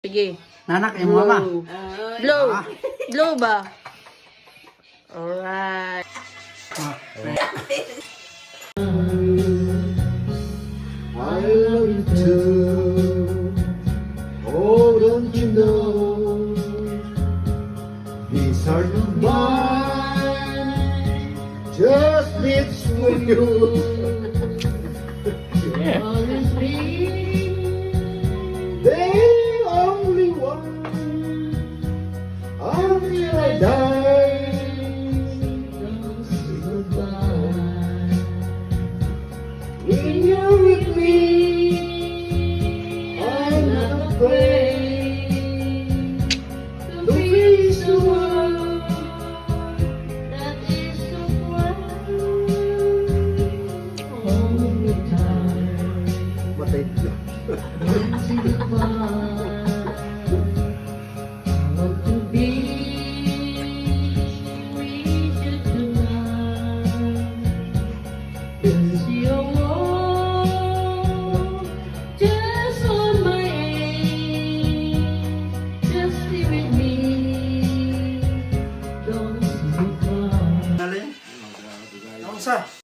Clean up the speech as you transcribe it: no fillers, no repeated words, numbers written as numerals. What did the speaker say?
Sige. Nanak, yung mama. Blow. Blow ba? Alright. I love you too. Oh, don't you know? These are mine. Just lives for you. They only want until I die. Don't say goodbye. When you're with me, I'm not afraid to face the world that is so bright all the time. Matay ka. Don't say goodbye. I want to be with you tonight. Is your wall just on my end? Just stay with me. Don't say goodbye. Naling? Ang sa?